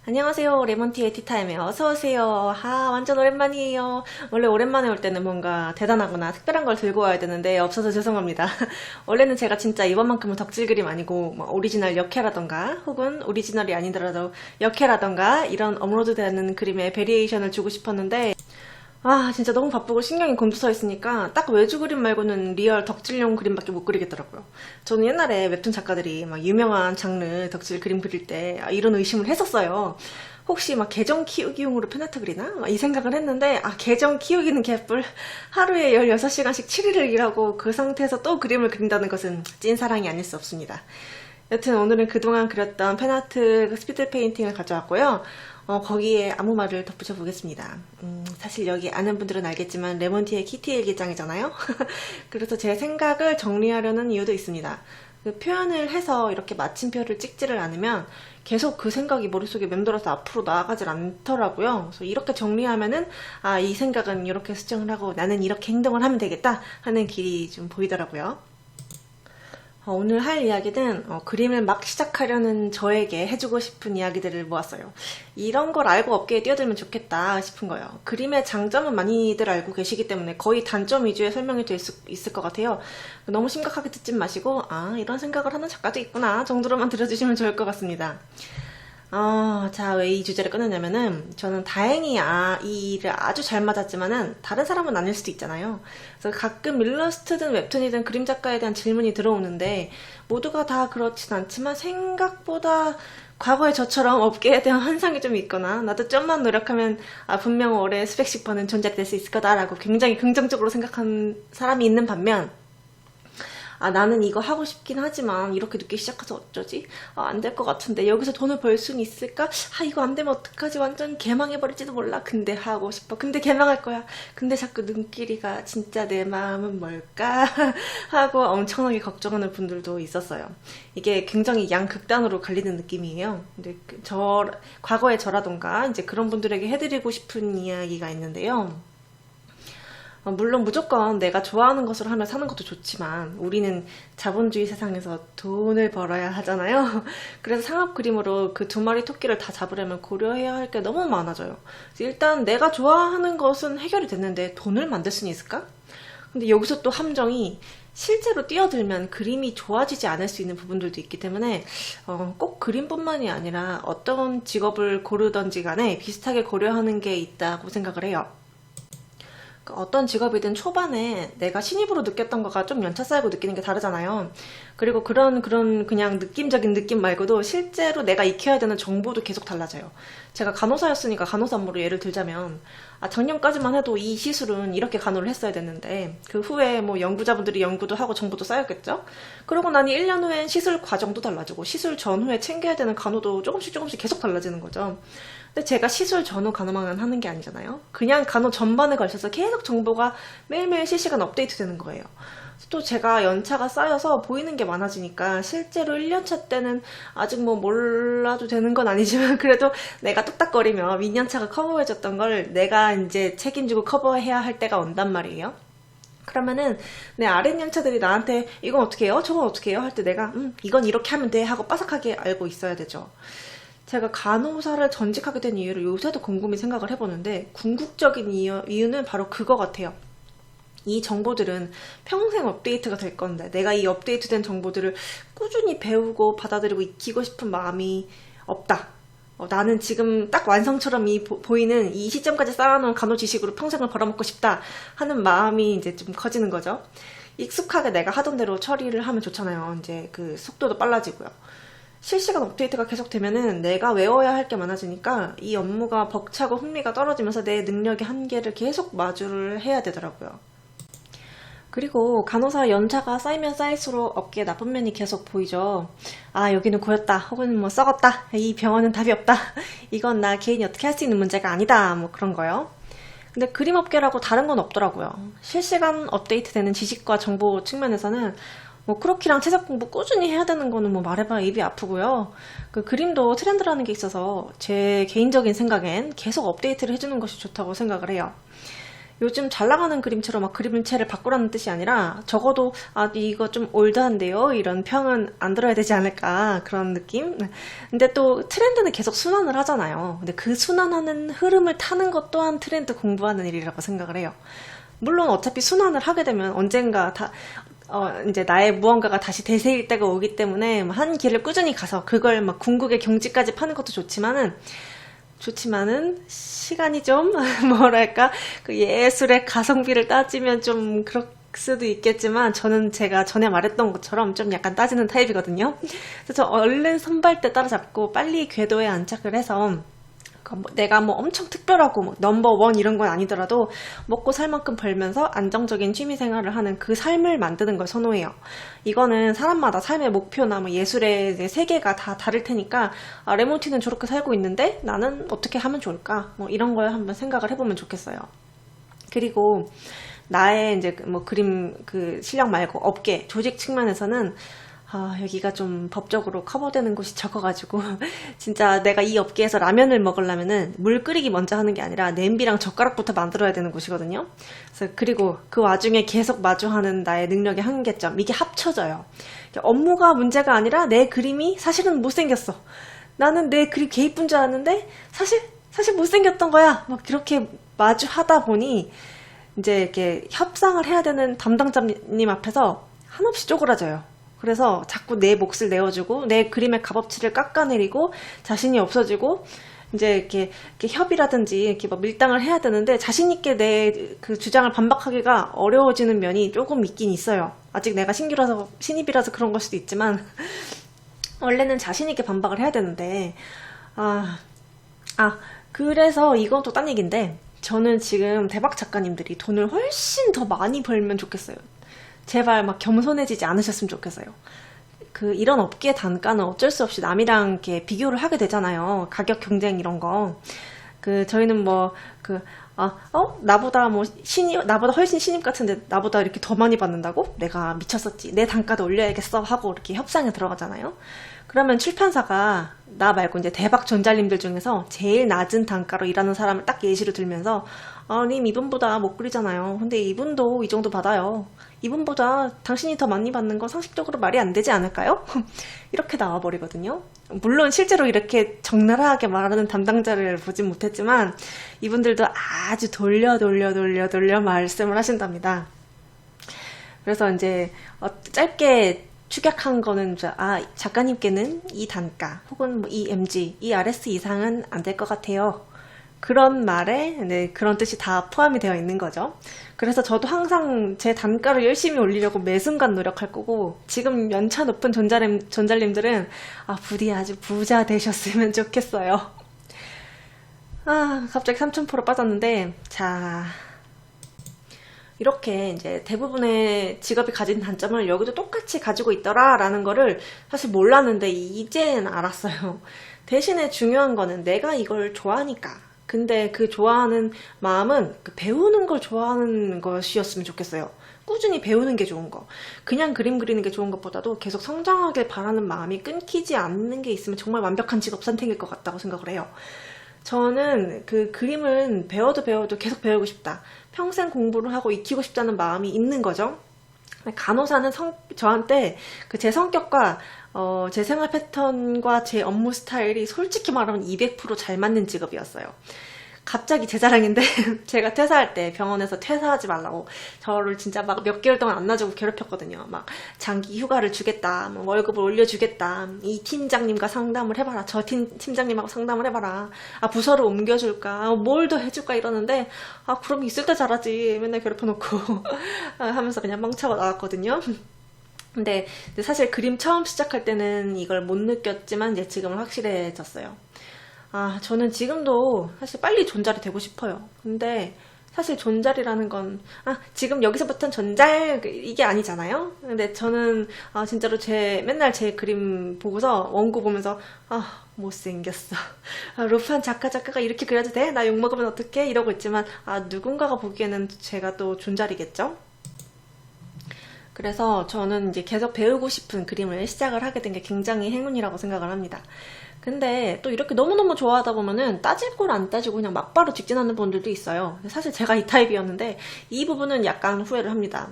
안녕하세요. 레몬티의 티타임에 어서오세요. 완전 오랜만이에요. 원래 오랜만에 올 때는 뭔가 대단하거나 특별한 걸 들고 와야 되는데 없어서 죄송합니다. 원래는 제가 진짜 이번만큼은 덕질 그림 아니고 뭐 오리지널 역해라던가 혹은 오리지널이 아니더라도 역해라던가 이런 업로드되는 그림에 베리에이션을 주고 싶었는데 진짜 너무 바쁘고 신경이 곤두서 있으니까 딱 외주 그림 말고는 리얼 덕질용 그림밖에 못 그리겠더라고요. 저는 옛날에 웹툰 작가들이 막 유명한 장르 덕질 그림 그릴 때 이런 의심을 했었어요. 혹시 막 계정 키우기용으로 팬아트 그리나? 이 생각을 했는데 계정 키우기는 개뿔. 하루에 16시간씩 7일을 일하고 그 상태에서 또 그림을 그린다는 것은 찐사랑이 아닐 수 없습니다. 여튼 오늘은 그동안 그렸던 팬아트 스피드 페인팅을 가져왔고요. 거기에 아무 말을 덧붙여 보겠습니다. 사실 여기 아는 분들은 알겠지만 레몬티의 키티 일기장이잖아요. 그래서 제 생각을 정리하려는 이유도 있습니다. 그 표현을 해서 이렇게 마침표를 찍지를 않으면 계속 그 생각이 머릿속에 맴돌아서 앞으로 나아가질 않더라고요. 그래서 이렇게 정리하면은 이 생각은 이렇게 수정을 하고 나는 이렇게 행동을 하면 되겠다 하는 길이 좀 보이더라고요. 오늘 할 이야기는 그림을 막 시작하려는 저에게 해주고 싶은 이야기들을 모았어요. 이런 걸 알고 업계에 뛰어들면 좋겠다 싶은 거예요. 그림의 장점은 많이들 알고 계시기 때문에 거의 단점 위주의 설명이 될 수 있을 것 같아요. 너무 심각하게 듣지 마시고 이런 생각을 하는 작가도 있구나 정도로만 들어주시면 좋을 것 같습니다. 자, 왜 이 주제를 꺼냈냐면은, 저는 다행히 이 일을 아주 잘 맞았지만은, 다른 사람은 아닐 수도 있잖아요. 그래서 가끔 일러스트든 웹툰이든 그림 작가에 대한 질문이 들어오는데, 모두가 다 그렇진 않지만, 생각보다 과거의 저처럼 업계에 대한 환상이 좀 있거나, 나도 좀만 노력하면, 분명 올해 수백씩 버는 존재가 될 수 있을 거다라고 굉장히 긍정적으로 생각하는 사람이 있는 반면, 나는 이거 하고 싶긴 하지만 이렇게 늦게 시작해서 어쩌지? 안 될 것 같은데 여기서 돈을 벌 수는 있을까? 이거 안 되면 어떡하지? 완전 개망해버릴지도 몰라. 근데 하고 싶어. 근데 개망할 거야. 근데 자꾸 눈길이가 진짜 내 마음은 뭘까? 하고 엄청나게 걱정하는 분들도 있었어요. 이게 굉장히 양극단으로 갈리는 느낌이에요. 근데 과거의 저라던가 이제 그런 분들에게 해드리고 싶은 이야기가 있는데요. 물론 무조건 내가 좋아하는 것을 하며 사는 것도 좋지만 우리는 자본주의 세상에서 돈을 벌어야 하잖아요. 그래서 상업 그림으로 그 두 마리 토끼를 다 잡으려면 고려해야 할 게 너무 많아져요. 일단 내가 좋아하는 것은 해결이 됐는데 돈을 만들 수는 있을까? 근데 여기서 또 함정이 실제로 뛰어들면 그림이 좋아지지 않을 수 있는 부분들도 있기 때문에 꼭 그림뿐만이 아니라 어떤 직업을 고르던지 간에 비슷하게 고려하는 게 있다고 생각을 해요. 어떤 직업이든 초반에 내가 신입으로 느꼈던 거가 좀 연차 쌓이고 느끼는 게 다르잖아요. 그리고 그런 그냥 느낌적인 느낌 말고도 실제로 내가 익혀야 되는 정보도 계속 달라져요. 제가 간호사였으니까 간호사 업무로 예를 들자면 작년까지만 해도 이 시술은 이렇게 간호를 했어야 됐는데 그 후에 뭐 연구자분들이 연구도 하고 정보도 쌓였겠죠. 그러고 나니 1년 후엔 시술 과정도 달라지고 시술 전후에 챙겨야 되는 간호도 조금씩 계속 달라지는 거죠. 근데 제가 시술 전후 간호만 하는 게 아니잖아요. 그냥 간호 전반에 걸쳐서 계속 정보가 매일매일 실시간 업데이트 되는 거예요. 또 제가 연차가 쌓여서 보이는 게 많아지니까 실제로 1년차 때는 아직 뭐 몰라도 되는 건 아니지만 그래도 내가 뚝딱거리며 민년차가 커버해줬던 걸 내가 이제 책임지고 커버해야 할 때가 온단 말이에요. 그러면은 내 아랫연차들이 나한테 이건 어떻게 해요? 저건 어떻게 해요? 할 때 내가 이건 이렇게 하면 돼 하고 빠삭하게 알고 있어야 되죠. 제가 간호사를 전직하게 된 이유를 요새도 곰곰이 생각을 해보는데 궁극적인 이유는 바로 그거 같아요. 이 정보들은 평생 업데이트가 될 건데 내가 이 업데이트된 정보들을 꾸준히 배우고 받아들이고 익히고 싶은 마음이 없다. 나는 지금 딱 완성처럼 보이는 이 시점까지 쌓아놓은 간호 지식으로 평생을 벌어먹고 싶다 하는 마음이 이제 좀 커지는 거죠. 익숙하게 내가 하던 대로 처리를 하면 좋잖아요. 이제 그 속도도 빨라지고요. 실시간 업데이트가 계속되면은 내가 외워야 할 게 많아지니까 이 업무가 벅차고 흥미가 떨어지면서 내 능력의 한계를 계속 마주를 해야 되더라고요. 그리고 간호사 연차가 쌓이면 쌓일수록 업계에 나쁜 면이 계속 보이죠. 여기는 고였다 혹은 뭐 썩었다 이 병원은 답이 없다 이건 나 개인이 어떻게 할 수 있는 문제가 아니다 뭐 그런 거요. 근데 그림업계라고 다른 건 없더라고요. 실시간 업데이트 되는 지식과 정보 측면에서는 뭐 크로키랑 채색 공부 꾸준히 해야 되는 거는 뭐 말해봐야 입이 아프고요. 그 그림도 트렌드라는 게 있어서 제 개인적인 생각엔 계속 업데이트를 해주는 것이 좋다고 생각을 해요. 요즘 잘 나가는 그림체로 막 그림체를 바꾸라는 뜻이 아니라 적어도 이거 좀 올드한데요 이런 평은 안 들어야 되지 않을까 그런 느낌. 근데 또 트렌드는 계속 순환을 하잖아요. 근데 그 순환하는 흐름을 타는 것 또한 트렌드 공부하는 일이라고 생각을 해요. 물론 어차피 순환을 하게 되면 언젠가 이제 나의 무언가가 다시 대세일 때가 오기 때문에 한 길을 꾸준히 가서 그걸 막 궁극의 경지까지 파는 것도 좋지만은 시간이 좀 뭐랄까 그 예술의 가성비를 따지면 좀 그럴 수도 있겠지만 저는 제가 전에 말했던 것처럼 좀 약간 따지는 타입이거든요. 그래서 저 얼른 선발대 따라잡고 빨리 궤도에 안착을 해서 내가 뭐 엄청 특별하고 뭐 넘버원 이런 건 아니더라도 먹고 살 만큼 벌면서 안정적인 취미 생활을 하는 그 삶을 만드는 걸 선호해요. 이거는 사람마다 삶의 목표나 뭐 예술의 이제 세계가 다 다를 테니까 레몬티는 저렇게 살고 있는데 나는 어떻게 하면 좋을까? 뭐 이런 걸 한번 생각을 해보면 좋겠어요. 그리고 나의 이제 뭐 그림 그 실력 말고 업계 조직 측면에서는 여기가 좀 법적으로 커버되는 곳이 적어가지고 진짜 내가 이 업계에서 라면을 먹으려면은 물 끓이기 먼저 하는 게 아니라 냄비랑 젓가락부터 만들어야 되는 곳이거든요. 그리고 그 와중에 계속 마주하는 나의 능력의 한계점 이게 합쳐져요. 업무가 문제가 아니라 내 그림이 사실은 못생겼어. 나는 내 그림 개 이쁜 줄 알았는데 사실 못생겼던 거야. 막 그렇게 마주하다 보니 이제 이렇게 협상을 해야 되는 담당자님 앞에서 한없이 쪼그라져요. 그래서 자꾸 내 몫을 내어주고 내 그림의 값어치를 깎아내리고 자신이 없어지고 이제 이렇게 협의라든지 이렇게 막 밀당을 해야 되는데 자신있게 내 그 주장을 반박하기가 어려워지는 면이 조금 있긴 있어요. 아직 내가 신입이라서 그런 걸 수도 있지만 원래는 자신있게 반박을 해야 되는데 그래서 이건 또 딴 얘기인데 저는 지금 대박 작가님들이 돈을 훨씬 더 많이 벌면 좋겠어요. 제발 막 겸손해지지 않으셨으면 좋겠어요. 이런 업계 단가는 어쩔 수 없이 남이랑 이렇게 비교를 하게 되잖아요. 가격 경쟁 이런 거. 저희는 나보다 나보다 훨씬 신입 같은데 나보다 이렇게 더 많이 받는다고? 내가 미쳤었지. 내 단가도 올려야겠어 하고 이렇게 협상에 들어가잖아요. 그러면 출판사가 나 말고 이제 대박 전잘님들 중에서 제일 낮은 단가로 일하는 사람을 딱 예시로 들면서 님 이분보다 못 그리잖아요. 근데 이분도 이 정도 받아요. 이분보다 당신이 더 많이 받는 건 상식적으로 말이 안 되지 않을까요? 이렇게 나와버리거든요. 물론 실제로 이렇게 적나라하게 말하는 담당자를 보진 못했지만 이분들도 아주 돌려 말씀을 하신답니다. 그래서 이제 짧게 축약한 거는 작가님께는 이 단가 혹은 뭐 이 MG, 이 RS 이상은 안 될 것 같아요. 그런 말에 그런 뜻이 다 포함이 되어 있는 거죠. 그래서 저도 항상 제 단가를 열심히 올리려고 매 순간 노력할 거고 지금 연차 높은 전잘님들은 부디 아주 부자 되셨으면 좋겠어요. 갑자기 3000% 빠졌는데 자 이렇게 이제 대부분의 직업이 가진 단점을 여기도 똑같이 가지고 있더라라는 거를 사실 몰랐는데 이제는 알았어요. 대신에 중요한 거는 내가 이걸 좋아하니까. 근데 그 좋아하는 마음은 배우는 걸 좋아하는 것이었으면 좋겠어요. 꾸준히 배우는 게 좋은 거. 그냥 그림 그리는 게 좋은 것보다도 계속 성장하길 바라는 마음이 끊기지 않는 게 있으면 정말 완벽한 직업 선택일 것 같다고 생각을 해요. 저는 그림은 배워도 계속 배우고 싶다. 평생 공부를 하고 익히고 싶다는 마음이 있는 거죠. 간호사는 저한테 제 성격과 제 생활 패턴과 제 업무 스타일이 솔직히 말하면 200% 잘 맞는 직업이었어요. 갑자기 제 자랑인데 제가 퇴사할 때 병원에서 퇴사하지 말라고 저를 진짜 막 몇 개월 동안 안 놔주고 괴롭혔거든요. 막 장기 휴가를 주겠다, 뭐 월급을 올려주겠다, 이 팀장님과 상담을 해봐라, 저 팀장님하고 상담을 해봐라, 부서를 옮겨줄까, 뭘 더 해줄까 이러는데 그럼 있을 때 잘하지 맨날 괴롭혀놓고 하면서 그냥 멍차고 나왔거든요. 근데 사실 그림 처음 시작할 때는 이걸 못 느꼈지만 이제 지금은 확실해졌어요. 저는 지금도 사실 빨리 존잘이 되고 싶어요. 근데 사실 존잘이라는 건 지금 여기서부터는 존잘 이게 아니잖아요. 근데 저는 진짜로 맨날 제 그림 보고서 원고 보면서 못생겼어. 루판 작가가 이렇게 그려도 돼? 나 욕먹으면 어떡해? 이러고 있지만 누군가가 보기에는 제가 또 존잘이겠죠? 그래서 저는 이제 계속 배우고 싶은 그림을 시작을 하게 된 게 굉장히 행운이라고 생각을 합니다. 근데 또 이렇게 너무너무 좋아하다 보면은 따질 걸 안 따지고 그냥 막바로 직진하는 분들도 있어요. 사실 제가 이 타입이었는데 이 부분은 약간 후회를 합니다.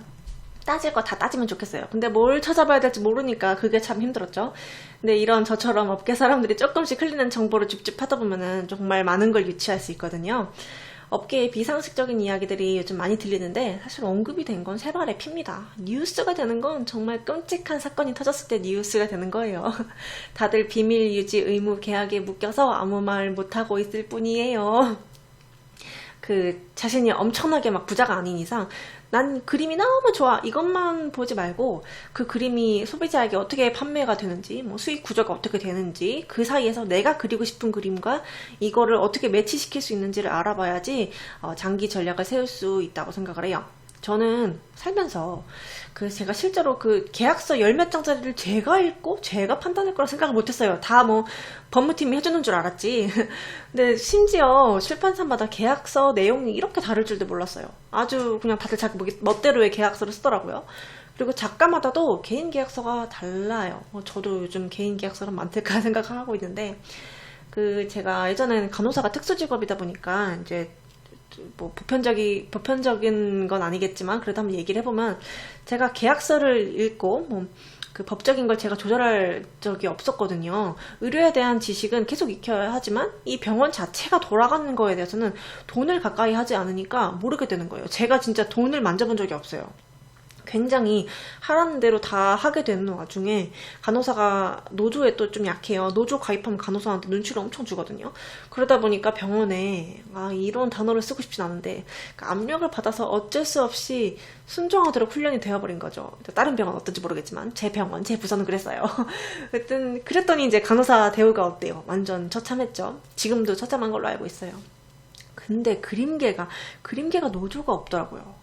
따질 거 다 따지면 좋겠어요. 근데 뭘 찾아봐야 될지 모르니까 그게 참 힘들었죠. 근데 이런 저처럼 업계 사람들이 조금씩 흘리는 정보를 줍줍하다 보면은 정말 많은 걸 유치할 수 있거든요. 업계의 비상식적인 이야기들이 요즘 많이 들리는데 사실 언급이 된 건 세 발의 피입니다. 뉴스가 되는 건 정말 끔찍한 사건이 터졌을 때 뉴스가 되는 거예요. 다들 비밀 유지 의무 계약에 묶여서 아무 말 못하고 있을 뿐이에요. 자신이 엄청나게 막 부자가 아닌 이상 난 그림이 너무 좋아 이것만 보지 말고 그 그림이 소비자에게 어떻게 판매가 되는지 뭐 수익 구조가 어떻게 되는지 그 사이에서 내가 그리고 싶은 그림과 이거를 어떻게 매치시킬 수 있는지를 알아봐야지 장기 전략을 세울 수 있다고 생각을 해요. 저는 살면서 제가 실제로 계약서 열 몇 장짜리를 제가 읽고 제가 판단할 거라 생각을 못했어요. 다 뭐 법무팀이 해주는 줄 알았지. 근데 심지어 출판사마다 계약서 내용이 이렇게 다를 줄도 몰랐어요. 아주 그냥 다들 자기 멋대로의 계약서를 쓰더라고요. 그리고 작가마다도 개인 계약서가 달라요. 저도 요즘 개인 계약서는 많을까 생각을 하고 있는데 제가 예전에는 간호사가 특수직업이다 보니까 이제 뭐 보편적인 건 아니겠지만 그래도 한번 얘기를 해보면 제가 계약서를 읽고 뭐 법적인 걸 제가 조절할 적이 없었거든요. 의료에 대한 지식은 계속 익혀야 하지만 이 병원 자체가 돌아가는 거에 대해서는 돈을 가까이 하지 않으니까 모르게 되는 거예요. 제가 진짜 돈을 만져본 적이 없어요. 굉장히 하라는 대로 다 하게 되는 와중에 간호사가 노조에 또 좀 약해요. 노조 가입하면 간호사한테 눈치를 엄청 주거든요. 그러다 보니까 병원에 이런 단어를 쓰고 싶진 않은데 압력을 받아서 어쩔 수 없이 순종하도록 훈련이 되어버린 거죠. 다른 병원 어떤지 모르겠지만 제 병원, 제 부서는 그랬어요. 그랬더니 이제 간호사 대우가 어때요? 완전 처참했죠. 지금도 처참한 걸로 알고 있어요. 근데 그림계가 노조가 없더라고요.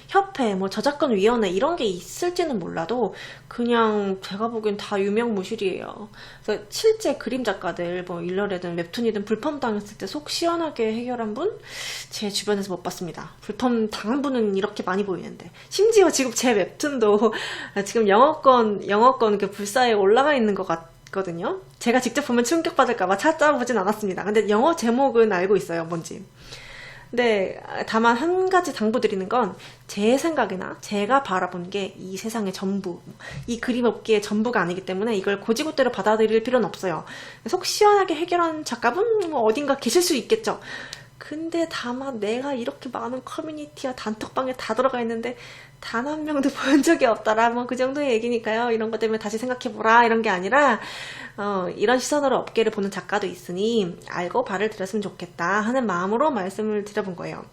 협회, 뭐 저작권위원회 이런 게 있을지는 몰라도 그냥 제가 보기엔 다 유명무실이에요. 그래서 실제 그림 작가들 뭐 일러레든 웹툰이든 불법 당했을 때 속 시원하게 해결한 분? 제 주변에서 못 봤습니다. 불법 당한 분은 이렇게 많이 보이는데 심지어 지금 제 웹툰도 지금 영어권 불사에 올라가 있는 것 같거든요. 제가 직접 보면 충격받을까봐 찾아보진 않았습니다. 근데 영어 제목은 알고 있어요, 뭔지. 근데 다만 한 가지 당부드리는 건 제 생각이나 제가 바라본 게 이 세상의 전부, 이 그림 업계의 전부가 아니기 때문에 이걸 고지고대로 받아들일 필요는 없어요. 속 시원하게 해결한 작가분 뭐 어딘가 계실 수 있겠죠. 근데 다만 내가 이렇게 많은 커뮤니티와 단톡방에 다 들어가 있는데 단 한 명도 본 적이 없더라. 뭐 그 정도의 얘기니까요. 이런 것 때문에 다시 생각해보라 이런 게 아니라 이런 시선으로 업계를 보는 작가도 있으니 알고 발을 들였으면 좋겠다 하는 마음으로 말씀을 드려본 거예요.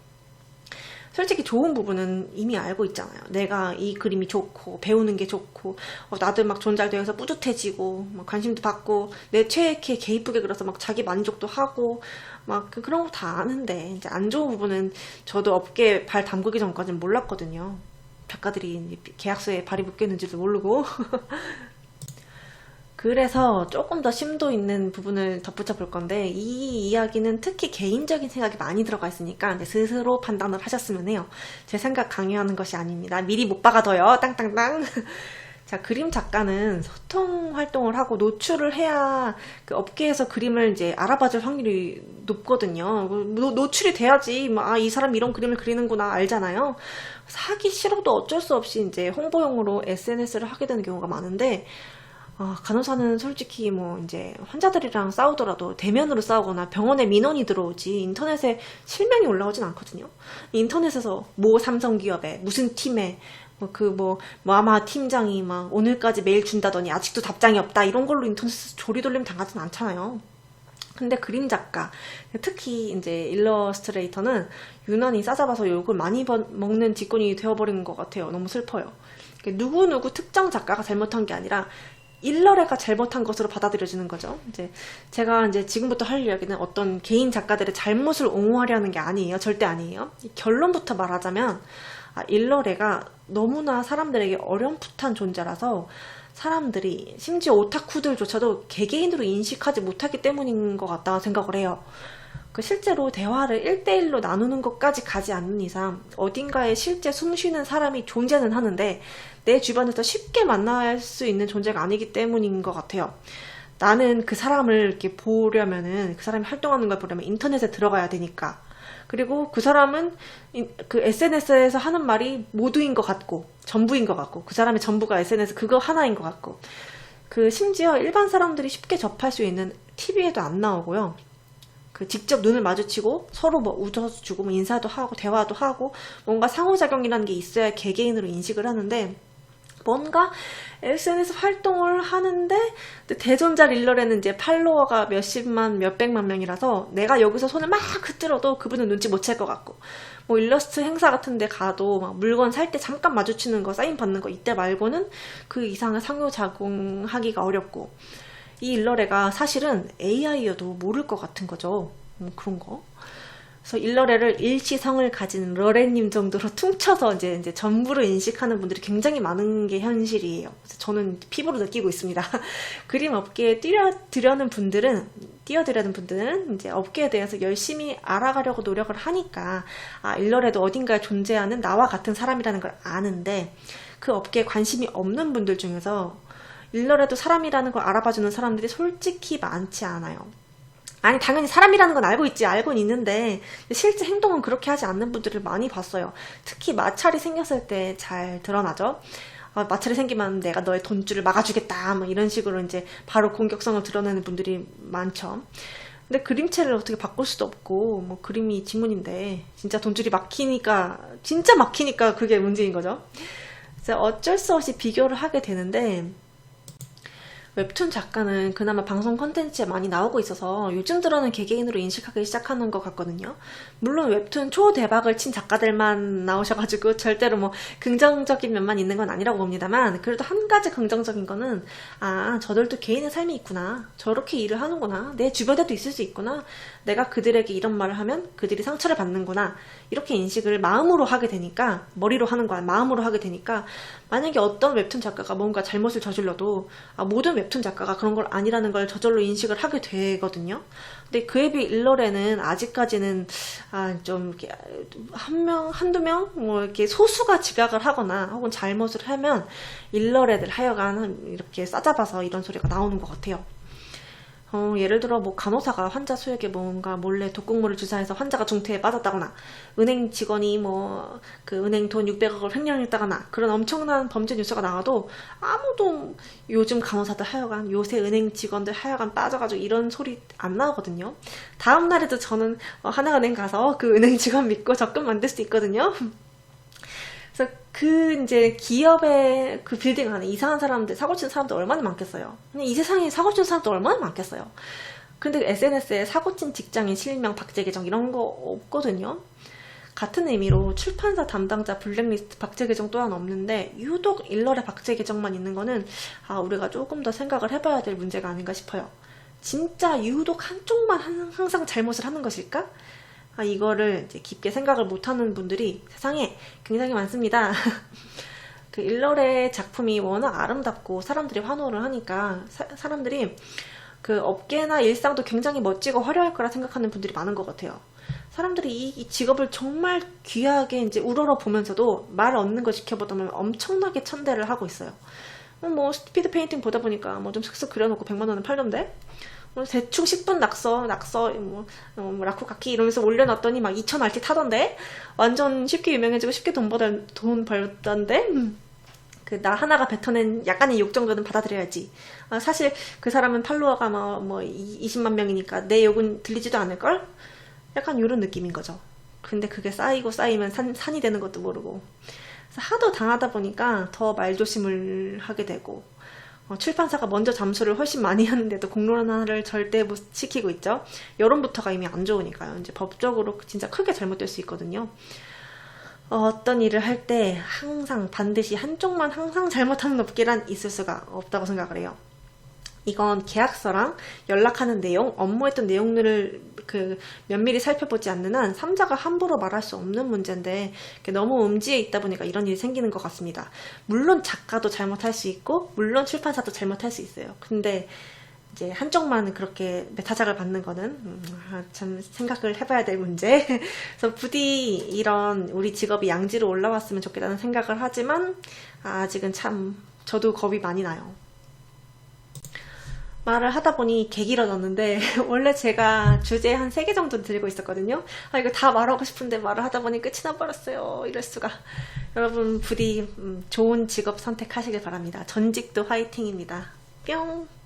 솔직히 좋은 부분은 이미 알고 있잖아요. 내가 이 그림이 좋고 배우는 게 좋고 나도 막 존잘되어서 뿌듯해지고 막 관심도 받고 내 최애키에 개 이쁘게 그려서 막 자기 만족도 하고 막 그런 거 다 아는데 이제 안 좋은 부분은 저도 업계에 발 담그기 전까지는 몰랐거든요. 작가들이 계약서에 발이 묶여 있는지도 모르고 그래서 조금 더 심도 있는 부분을 덧붙여 볼 건데 이 이야기는 특히 개인적인 생각이 많이 들어가 있으니까 스스로 판단을 하셨으면 해요. 제 생각 강요하는 것이 아닙니다. 미리 못 박아둬요. 땅땅땅. 자, 그림 작가는 소통 활동을 하고 노출을 해야 업계에서 그림을 이제 알아봐줄 확률이 높거든요. 노출이 돼야지 이 사람 이런 그림을 그리는구나 알잖아요. 사기 싫어도 어쩔 수 없이 이제 홍보용으로 SNS를 하게 되는 경우가 많은데 간호사는 솔직히 뭐 이제 환자들이랑 싸우더라도 대면으로 싸우거나 병원에 민원이 들어오지 인터넷에 실명이 올라오진 않거든요. 인터넷에서 모 삼성기업에 무슨 팀에 아마 팀장이 막 오늘까지 메일 준다더니 아직도 답장이 없다 이런 걸로 인터넷에서 조리돌림 당하진 않잖아요. 근데 그림 작가, 특히 이제 일러스트레이터는 유난히 싸잡아서 욕을 많이 먹는 직군이 되어버린 것 같아요. 너무 슬퍼요. 누구누구 특정 작가가 잘못한 게 아니라 일러레가 잘못한 것으로 받아들여지는 거죠. 제가 지금부터 할 이야기는 어떤 개인 작가들의 잘못을 옹호하려는 게 아니에요. 절대 아니에요. 결론부터 말하자면 일러레가 너무나 사람들에게 어렴풋한 존재라서 사람들이 심지어 오타쿠들조차도 개개인으로 인식하지 못하기 때문인 것 같다 생각을 해요. 실제로 대화를 1대1로 나누는 것까지 가지 않는 이상 어딘가에 실제 숨쉬는 사람이 존재는 하는데 내 주변에서 쉽게 만날 수 있는 존재가 아니기 때문인 것 같아요. 나는 그 사람을 이렇게 보려면은, 그 사람이 활동하는 걸 보려면 인터넷에 들어가야 되니까. 그리고 그 사람은 그 SNS에서 하는 말이 모두인 것 같고, 전부인 것 같고, 그 사람의 전부가 SNS 그거 하나인 것 같고, 그 심지어 일반 사람들이 쉽게 접할 수 있는 TV에도 안 나오고요. 그 직접 눈을 마주치고 서로 뭐 웃어주고 뭐 인사도 하고 대화도 하고 뭔가 상호작용이라는 게 있어야 개개인으로 인식을 하는데, 뭔가 SNS 활동을 하는데 대전자 릴러에는 이제 팔로워가 몇십만 몇백만 명이라서 내가 여기서 손을 막 흔들어도 그분은 눈치 못 챌 것 같고, 뭐 일러스트 행사 같은 데 가도 막 물건 살 때 잠깐 마주치는 거, 사인 받는 거, 이때 말고는 그 이상을 상호작용하기가 어렵고, 이 일러레가 사실은 AI여도 모를 것 같은 거죠. 그런 거. 그래서 일러레를 일시성을 가진 러레님 정도로 퉁쳐서 이제 전부를 인식하는 분들이 굉장히 많은 게 현실이에요. 그래서 저는 피부로 느끼고 있습니다. 그림 업계에 뛰어드려는 분들은 이제 업계에 대해서 열심히 알아가려고 노력을 하니까, 아, 일러레도 어딘가에 존재하는 나와 같은 사람이라는 걸 아는데, 그 업계에 관심이 없는 분들 중에서 일러레도 사람이라는 걸 알아봐주는 사람들이 솔직히 많지 않아요. 아니, 당연히 사람이라는 건 알고는 있는데 실제 행동은 그렇게 하지 않는 분들을 많이 봤어요. 특히 마찰이 생겼을 때 잘 드러나죠. 마찰이 생기면 내가 너의 돈줄을 막아주겠다 뭐 이런 식으로 이제 바로 공격성을 드러내는 분들이 많죠. 근데 그림체를 어떻게 바꿀 수도 없고, 뭐 그림이 지문인데 진짜 돈줄이 진짜 막히니까 그게 문제인 거죠. 그래서 어쩔 수 없이 비교를 하게 되는데, 웹툰 작가는 그나마 방송 콘텐츠에 많이 나오고 있어서 요즘 들어는 개개인으로 인식하기 시작하는 것 같거든요. 물론 웹툰 초대박을 친 작가들만 나오셔가지고 절대로 뭐 긍정적인 면만 있는 건 아니라고 봅니다만, 그래도 한 가지 긍정적인 거는, 아, 저들도 개인의 삶이 있구나, 저렇게 일을 하는구나, 내 주변에도 있을 수 있구나, 내가 그들에게 이런 말을 하면 그들이 상처를 받는구나, 이렇게 인식을 마음으로 하게 되니까, 머리로 하는 거 아니라 마음으로 하게 되니까, 만약에 어떤 웹툰 작가가 뭔가 잘못을 저질러도 모든 웹툰 작가가 그런 걸 아니라는 걸 저절로 인식을 하게 되거든요. 근데 그에 비해 일러레는 아직까지는 좀 이렇게 한두 명 뭐 이렇게 소수가 지각을 하거나 혹은 잘못을 하면 일러레들 하여간 이렇게 싸잡아서 이런 소리가 나오는 것 같아요. 예를 들어 뭐 간호사가 환자 수액에 뭔가 몰래 독극물을 주사해서 환자가 중태에 빠졌다거나, 은행 직원이 뭐 그 은행 돈 600억을 횡령했다거나, 그런 엄청난 범죄 뉴스가 나와도 아무도 요즘 간호사들 하여간, 요새 은행 직원들 하여간 빠져가지고 이런 소리 안 나오거든요. 다음 날에도 저는 하나은행 가서 그 은행 직원 믿고 적금 만들 수 있거든요. 그래서 이제 기업의 그 빌딩 안에 이상한 사람들, 사고 치는 사람들 얼마나 많겠어요. 그냥 이 세상에 사고 치는 사람들 얼마나 많겠어요. 근데 SNS에 사고 친 직장인 실명 박제 계정 이런 거 없거든요. 같은 의미로 출판사 담당자 블랙리스트 박제 계정 또한 없는데, 유독 일러레 박제 계정만 있는 거는 우리가 조금 더 생각을 해봐야 될 문제가 아닌가 싶어요. 진짜 유독 한쪽만 항상 잘못을 하는 것일까? 이거를 이제 깊게 생각을 못하는 분들이 세상에 굉장히 많습니다. 그 일러레 작품이 워낙 아름답고 사람들이 환호를 하니까 사람들이 그 업계나 일상도 굉장히 멋지고 화려할 거라 생각하는 분들이 많은 것 같아요. 사람들이 이 직업을 정말 귀하게 이제 우러러 보면서도 말 얻는 거 지켜보다 엄청나게 천대를 하고 있어요. 뭐 스피드 페인팅 보다 보니까 뭐 좀 슥슥 그려놓고 100만 원은 팔던데, 대충 10분 낙서, 라쿠카키 이러면서 올려놨더니 막 2000RT 타던데, 완전 쉽게 유명해지고 쉽게 돈 벌던데, 나 하나가 뱉어낸 약간의 욕 정도는 받아들여야지. 사실 그 사람은 팔로워가 뭐 20만 명이니까 내 욕은 들리지도 않을걸? 약간 이런 느낌인 거죠. 근데 그게 쌓이면 산이 되는 것도 모르고. 그래서 하도 당하다 보니까 더 말조심을 하게 되고, 출판사가 먼저 잠수를 훨씬 많이 하는데도 공론화를 절대 못 시키고 있죠. 여론부터가 이미 안 좋으니까요. 이제 법적으로 진짜 크게 잘못될 수 있거든요. 어떤 일을 할 때 반드시 한쪽만 항상 잘못하는 업계란 있을 수가 없다고 생각을 해요. 이건 계약서랑 연락하는 내용, 업무했던 내용들을 면밀히 살펴보지 않는 한 3자가 함부로 말할 수 없는 문제인데, 너무 음지에 있다 보니까 이런 일이 생기는 것 같습니다. 물론 작가도 잘못할 수 있고 물론 출판사도 잘못할 수 있어요. 근데 이제 한쪽만 그렇게 메타작을 받는 거는 참 생각을 해봐야 될 문제. 그래서 부디 이런 우리 직업이 양지로 올라왔으면 좋겠다는 생각을 하지만 아직은 참 저도 겁이 많이 나요. 말을 하다 보니 개 길어졌는데 원래 제가 주제 한 3개 정도 들고 있었거든요. 아, 이거 다 말하고 싶은데 말을 하다 보니 끝이 나버렸어요. 이럴 수가. 여러분 부디 좋은 직업 선택하시길 바랍니다. 전직도 화이팅입니다. 뿅.